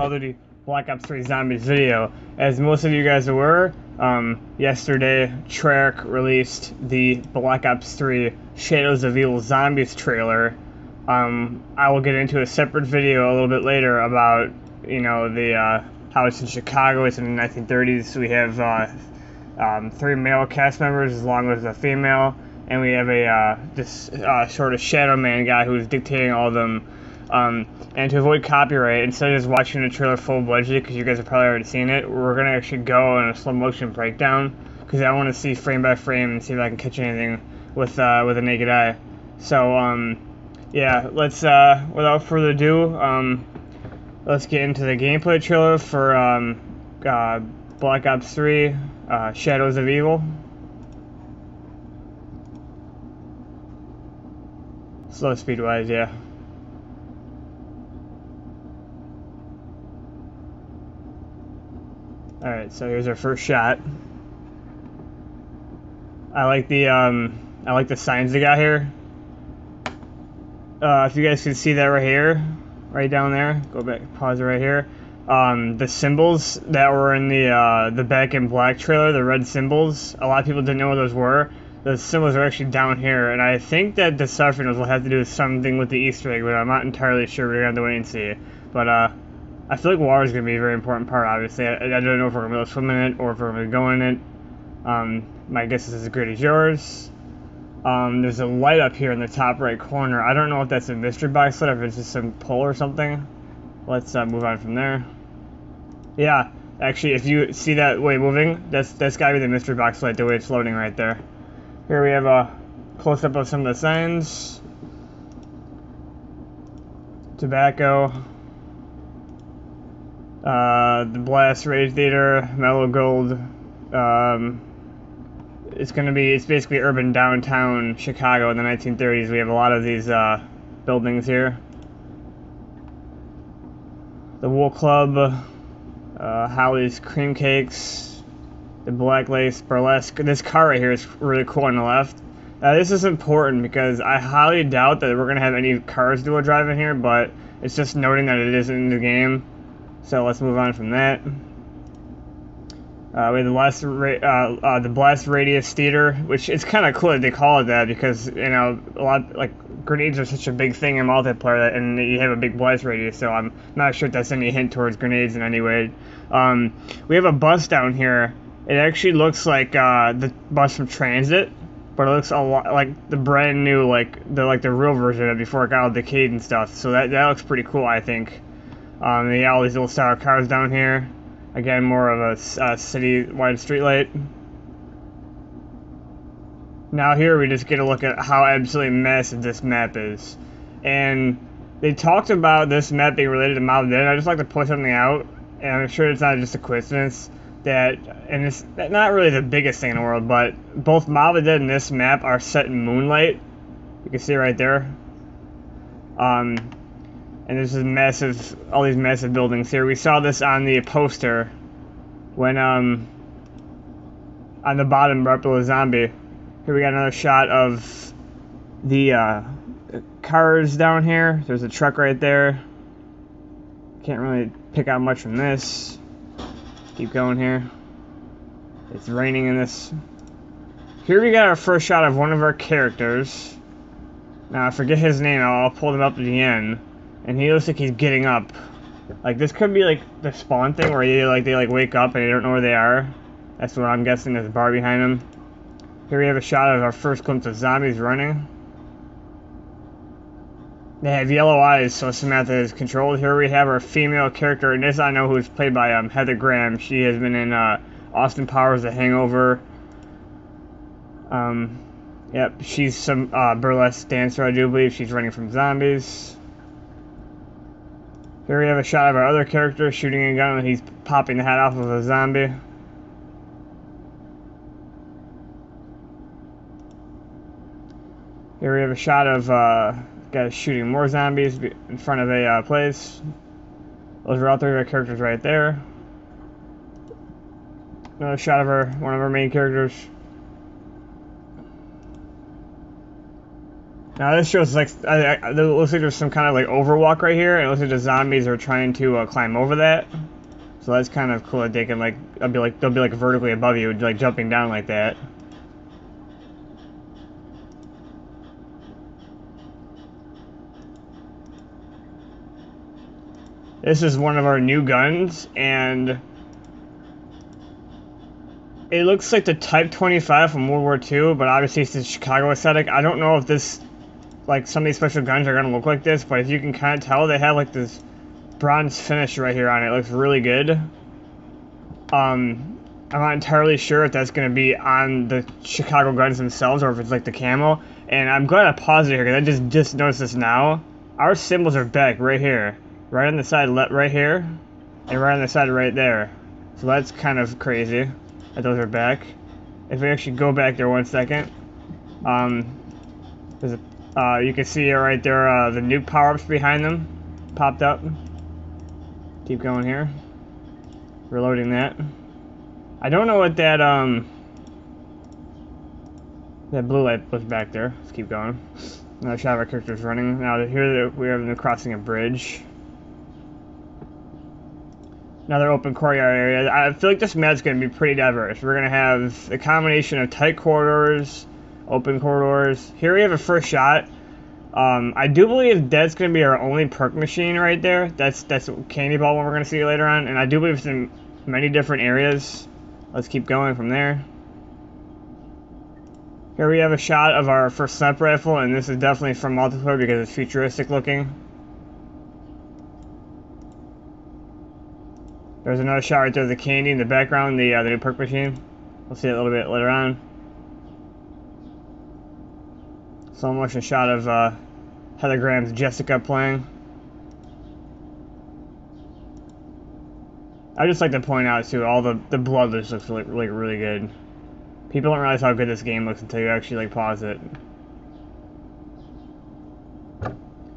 Call of Duty Black Ops 3 Zombies video. As most of you guys are aware, yesterday Treyarch released the Black Ops 3 Shadows of Evil Zombies trailer. I will get into a separate video a little bit later about, you know, the how it's in Chicago, it's in the 1930s. We have 3 male cast members along with a female, and we have this sort of shadow man guy who's dictating all of them. And to avoid copyright, instead of just watching the trailer full-budget, because you guys have probably already seen it, we're going to actually go in a slow-motion breakdown, because I want to see frame by frame and see if I can catch anything with a naked eye. So, yeah, let's, without further ado, let's get into the gameplay trailer for Black Ops 3, Shadows of Evil. Slow speed-wise, yeah. Alright, so here's our first shot. I like the signs they got here. If you guys can see that right here, right down there, go back, pause it right here. The symbols that were in the Back in Black trailer, the red symbols, a lot of people didn't know what those were. Those symbols are actually down here, and I think that the Sufferings will have to do with something with the Easter egg, but I'm not entirely sure. We're gonna have to wait and see. But I feel like water is going to be a very important part, obviously. I don't know if we're going to be able to swim in it or if we're going to go in it. My guess is as great as yours. There's a light up here in the top right corner. I don't know if that's a mystery box light or if it's just some pole or something. Let's move on from there. Yeah, actually, if you see that way moving, that's got to be the mystery box light, the way it's floating right there. Here we have a close-up of some of the signs. Tobacco. The Blast Rage Theater, Mellow Gold. It's basically urban downtown Chicago in the 1930s. We have a lot of these buildings here. The Wool Club, Holly's Cream Cakes, the Black Lace Burlesque. This car right here is really cool on the left. This is important because I highly doubt that we're going to have any cars dual drive in here, but it's just noting that it is in the game. So let's move on from that. We have the Blast Radius Theater, which is kind of cool that they call it that because, you know, a lot, like, grenades are such a big thing in multiplayer and you have a big blast radius, so I'm not sure if that's any hint towards grenades in any way. We have a bus down here. It actually looks like the bus from Transit, but it looks a lot like the brand new, like the real version of it before it got all decayed and stuff. So that looks pretty cool, I think. They got all these little style cars down here. Again, more of a city-wide streetlight. Now here we just get a look at how absolutely massive this map is. And they talked about this map being related to Mob Dead. I just like to point something out, and I'm sure it's not just a coincidence that, and it's not really the biggest thing in the world, but both Mob Dead and this map are set in moonlight. You can see right there. And there's this all these massive buildings here. We saw this on the poster when, on the bottom, right below the zombie. Here we got another shot of the cars down here. There's a truck right there. Can't really pick out much from this. Keep going here. It's raining in this. Here we got our first shot of one of our characters. Now, I forget his name. I'll pull them up at the end. And he looks like he's getting up. Like, this could be, like, the spawn thing where they wake up and they don't know where they are. That's what I'm guessing. There's a bar behind them. Here we have a shot of our first glimpse of zombies running. They have yellow eyes, so Samantha is controlled. Here we have our female character, and this I know who's played by Heather Graham. She has been in Austin Powers, The Hangover. Yep, she's some burlesque dancer, I do believe. She's running from zombies. Here we have a shot of our other character shooting a gun and he's popping the head off of a zombie. Here we have a shot of guys shooting more zombies in front of a place. Those are all 3 of our characters right there. Another shot of one of our main characters. Now this shows like it looks like there's some kind of like overwalk right here, and it looks like the zombies are trying to climb over that. So that's kind of cool that they can like they'll be like vertically above you, like jumping down like that. This is one of our new guns, and it looks like the Type 25 from World War II, but obviously it's the Chicago aesthetic. I don't know if this, like, some of these special guns are going to look like this, but if you can kind of tell, they have, like, this bronze finish right here on it. It looks really good. I'm not entirely sure if that's going to be on the Chicago guns themselves or if it's, like, the camo. And I'm glad I paused it here, because I just noticed this now. Our symbols are back right here. Right on the side right here, and right on the side right there. So that's kind of crazy that those are back. If we actually go back there 1 second, there's a, you can see right there the nuke power-ups behind them popped up. Keep going here. Reloading that. I don't know what that that blue light was back there. Let's keep going. Another shot of our characters running. Now here we are crossing a bridge. Another open courtyard area. I feel like this map's going to be pretty diverse. We're going to have a combination of tight corridors, open corridors. Here we have a first shot. I do believe that's going to be our only perk machine right there. That's Candy Ball one we're going to see later on. And I do believe it's in many different areas. Let's keep going from there. Here we have a shot of our first sniper rifle, and this is definitely from multiplayer because it's futuristic looking. There's another shot right there of the candy in the background, the new perk machine. We'll see it a little bit later on. Slow motion shot of Heather Graham's Jessica playing. I just like to point out too, all the blood just looks really good. People don't realize how good this game looks until you actually like pause it.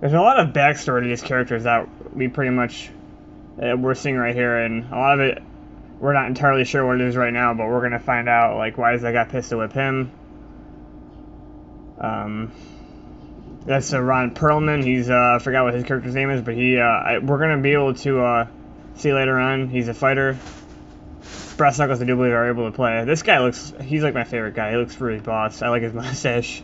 There's a lot of backstory to these characters that we pretty much we're seeing right here, and a lot of it we're not entirely sure what it is right now, but we're gonna find out. Like, why does that guy pistol whip him? That's Ron Perlman. He's I forgot what his character's name is, but we're gonna be able to see later on. He's a fighter. Brass Knuckles, I do believe, are able to play. This guy he's like my favorite guy. He looks really boss. I like his mustache.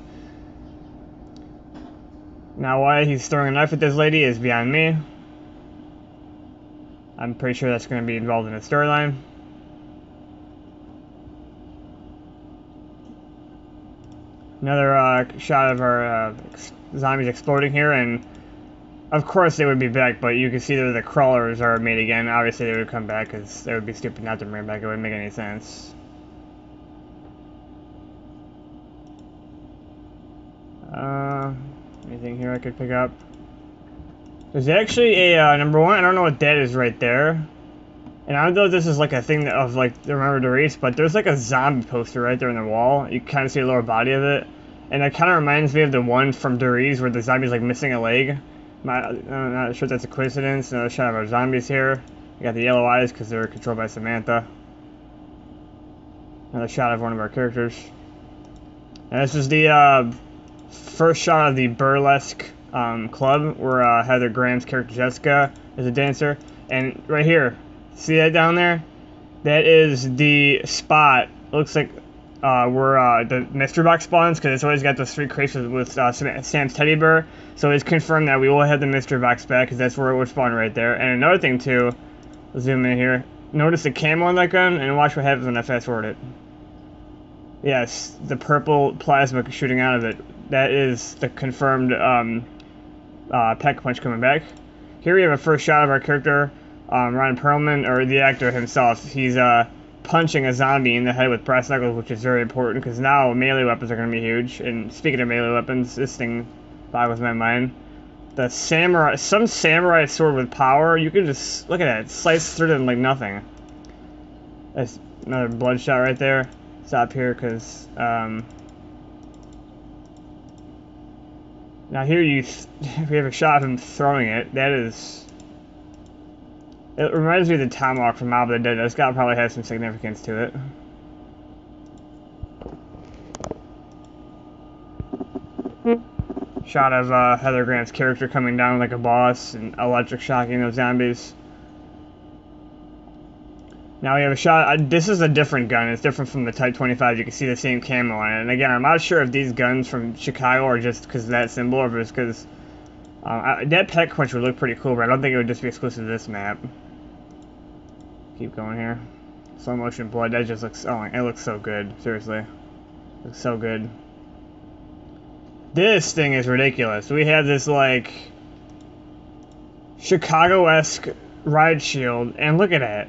Now, why he's throwing a knife at this lady is beyond me. I'm pretty sure that's going to be involved in the storyline. Another shot of our zombies exploding here, and of course they would be back, but you can see that the crawlers are made again. Obviously they would come back, because they would be stupid not to bring them back. It wouldn't make any sense. Anything here I could pick up? There's actually a, number one, I don't know what that is right there. And I don't know if this is like a thing of like, Remember the Race, but there's like a zombie poster right there on the wall. You kind of see the lower body of it. And it kind of reminds me of the one from Deriz where the zombie's like missing a leg. I'm not sure if that's a coincidence. Another shot of our zombies here. We got the yellow eyes because they're controlled by Samantha. Another shot of one of our characters. And this is the first shot of the burlesque club where Heather Graham's character Jessica is a dancer. And right here, see that down there? That is the spot. Looks like where the mystery box spawns, because it's always got those 3 crates with Sam's teddy bear. So it's confirmed that we will have the mystery box back, because that's where it would spawn right there. And another thing too, let's zoom in here. Notice the camo on that gun, and watch what happens when I fast forward it. Yes, the purple plasma shooting out of it. That is the confirmed Pack-a-Punch coming back. Here we have a first shot of our character, Ron Perlman, or the actor himself. He's punching a zombie in the head with brass knuckles, which is very important because now melee weapons are going to be huge. And speaking of melee weapons, this thing boggles my mind. The samurai, some samurai sword with power, you can just, look at that, slice through them like nothing. That's another bloodshot right there. Stop here because, now here we have a shot of him throwing it. That is, it reminds me of the tomahawk from Mob of the Dead. That's got to probably have some significance to it. Shot of Heather Grant's character coming down like a boss and electric shocking those zombies. Now we have a shot. This is a different gun. It's different from the Type 25. You can see the same camo on it. And again, I'm not sure if these guns from Chicago are just because of that symbol or if it's because that pet quench would look pretty cool, but I don't think it would just be exclusive to this map. Keep going here. Slow motion blood. That just looks. Oh, it looks so good. Seriously, looks so good. This thing is ridiculous. We have this, like, Chicago-esque riot shield, and look at it.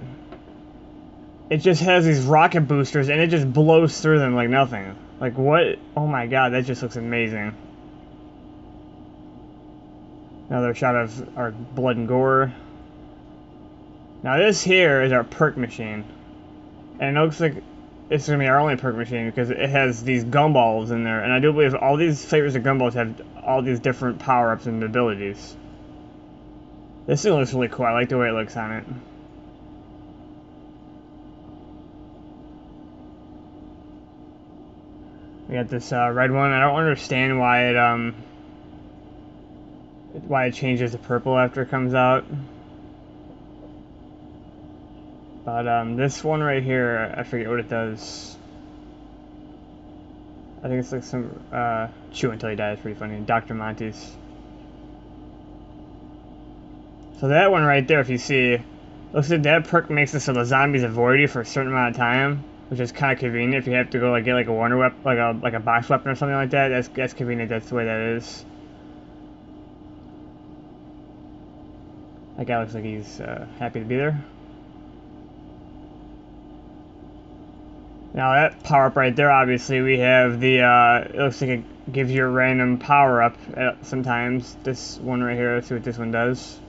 It just has these rocket boosters, and it just blows through them like nothing. Like, what? Oh my god, that just looks amazing. Another shot of our blood and gore. Now this here is our perk machine. And it looks like it's going to be our only perk machine because it has these gumballs in there. And I do believe all these flavors of gumballs have all these different power-ups and abilities. This thing looks really cool. I like the way it looks on it. We got this red one. I don't understand why it changes to purple after it comes out. But this one right here, I forget what it does. I think it's like some chew until he dies. Pretty funny. Dr. Monty's. So that one right there, if you see, looks like that perk makes it so the zombies avoid you for a certain amount of time, which is kind of convenient if you have to go like get like a wonder weapon, like a box weapon or something like that. That's convenient. That's the way that is. That guy looks like he's happy to be there. Now that power up right there, obviously we have the, it looks like it gives you a random power up sometimes. This one right here, let's see what this one does.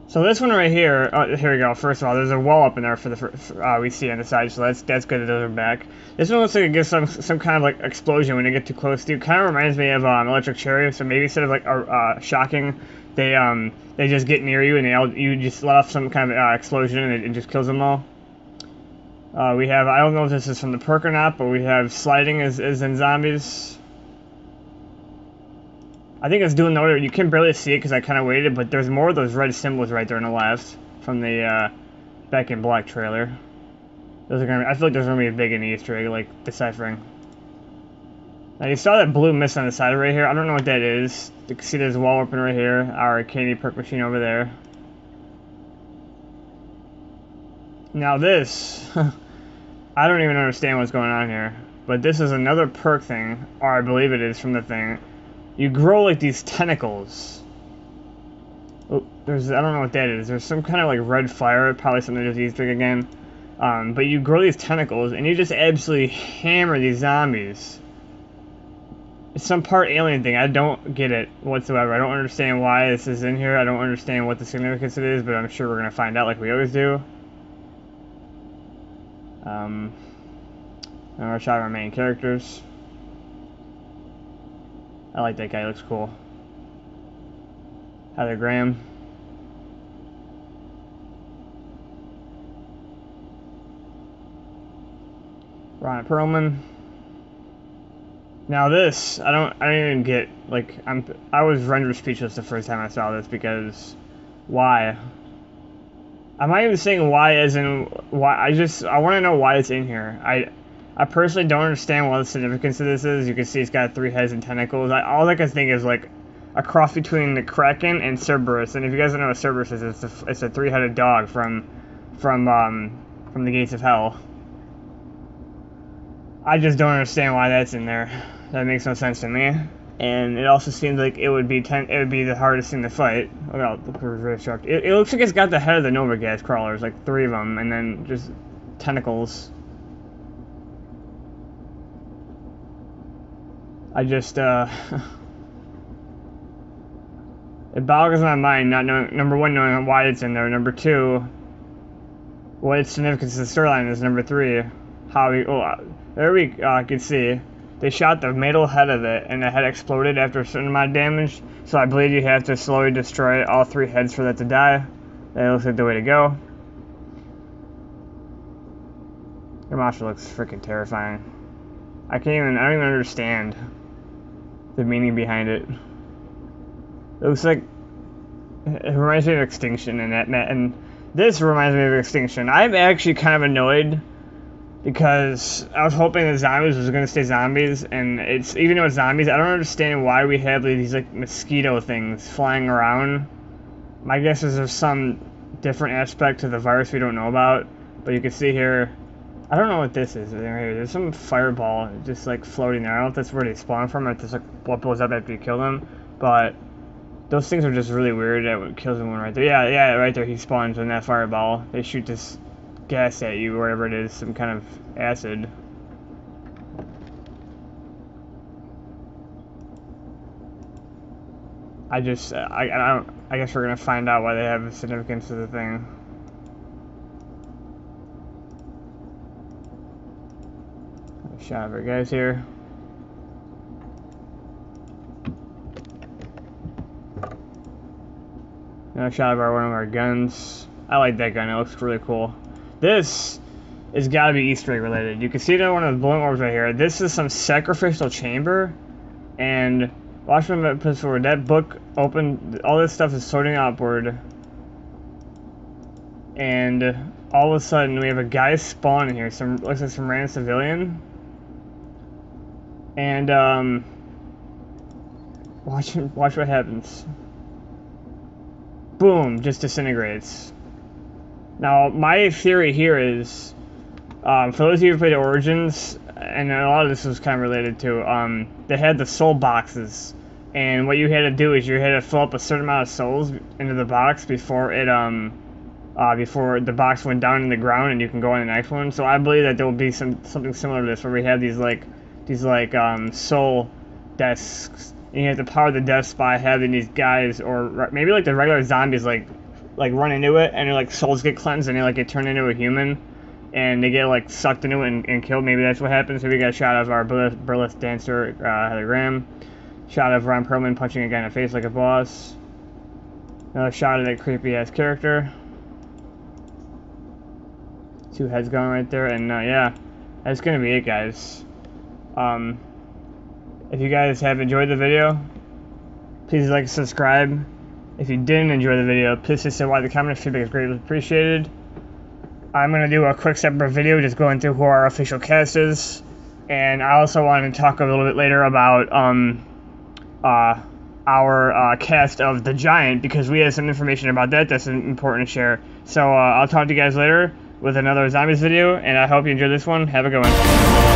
So this one right here, here we go. First of all, there's a wall up in there for the we see on the side, so that's good that those are back. This one looks like it gives some kind of like explosion when you get too close to you. Kind of reminds me of Electric Cherry. So maybe instead of like shocking, they just get near you and you just let off some kind of explosion and it just kills them all. We have, I don't know if this is from the perk or not, but we have sliding as in zombies. I think it's doing the order. You can barely see it because I kind of waited, but there's more of those red symbols right there on the left from the Back in Black trailer. Those are gonna. I feel like there's gonna be a big Easter egg, like deciphering. Now you saw that blue mist on the side right here. I don't know what that is. You can see there's a wall open right here. Our candy perk machine over there. Now this, I don't even understand what's going on here. But this is another perk thing, or I believe it is from the thing. You grow like these tentacles. Oh, I don't know what that is. There's some kind of like red fire, probably something to do with Easter egg again. But you grow these tentacles and you just absolutely hammer these zombies. It's some part alien thing. I don't get it whatsoever. I don't understand why this is in here. I don't understand what the significance it is, but I'm sure we're gonna find out like we always do. Another shot of our main characters. I like that guy, he looks cool. Heather Graham. Ron Perlman. Now this, I don't even get, like, I was rendered speechless the first time I saw this because, why? I'm not even saying why as in, why, I want to know why it's in here. I personally don't understand what the significance of this is. You can see it's got 3 heads and tentacles. All I can think is like a cross between the Kraken and Cerberus. And if you guys don't know what Cerberus is, it's a 3-headed dog from the Gates of Hell. I just don't understand why that's in there. That makes no sense to me. And it also seems like it would be the hardest thing to fight. It looks like it's got the head of the Nova Gas crawlers, like 3 of them, and then just tentacles. I just, it boggles my mind not knowing, number 1, knowing why it's in there, number 2, what its significance to the storyline is, number 3, how we, there we can see, they shot the middle head of it, and the head exploded after a certain amount of damage, so I believe you have to slowly destroy all 3 heads for that to die. That looks like the way to go. Your monster looks freaking terrifying. I don't even understand the meaning behind it. It looks like, it reminds me of Extinction, and this reminds me of Extinction. I'm actually kind of annoyed because I was hoping the zombies was going to stay zombies, and it's, even though it's zombies, I don't understand why we have these like mosquito things flying around. My guess is there's some different aspect to the virus we don't know about, but you can see here, I don't know what this is. There's some fireball just like floating there. I don't know if that's where they spawn from, or if that's like what blows up after you kill them, but those things are just really weird. That kills them right there. Yeah, right there he spawns in that fireball. They shoot this gas at you, whatever it is, some kind of acid. I guess we're gonna find out why they have a significance to the thing. A shot of our guys here. Another shot of one of our guns. I like that gun, it looks really cool. This is gotta be Easter egg related. You can see another one of the blowing orbs right here. This is some sacrificial chamber, and watch when I put forward. That book opened, all this stuff is sorting upward, and all of a sudden we have a guy spawn in here. Looks like some random civilian, and watch what happens. Boom, just disintegrates. Now, my theory here is, for those of you who played Origins, and a lot of this was kind of related to, they had the soul boxes, and what you had to do is you had to fill up a certain amount of souls into the box before it, before the box went down in the ground, and you can go on the next one. So I believe that there will be something similar to this, where we have these soul desks, and you have to power the desks by having these guys, or maybe like the regular zombies, like run into it, and their like souls get cleansed, and they get turned into a human, and they get like sucked into it and killed. Maybe that's what happens. So we got a shot of our burlesque dancer Heather Graham, shot of Ron Perlman punching a guy in the face like a boss, another shot of that creepy ass character, two heads going right there, and yeah, that's gonna be it, guys. If you guys have enjoyed the video, please like and subscribe. If you didn't enjoy the video, please just say why. The comment feedback is greatly appreciated. I'm going to do a quick separate video just going through who our official cast is. And I also want to talk a little bit later about our cast of The Giant, because we have some information about that that's important to share. So I'll talk to you guys later with another Zombies video, and I hope you enjoyed this one. Have a good one.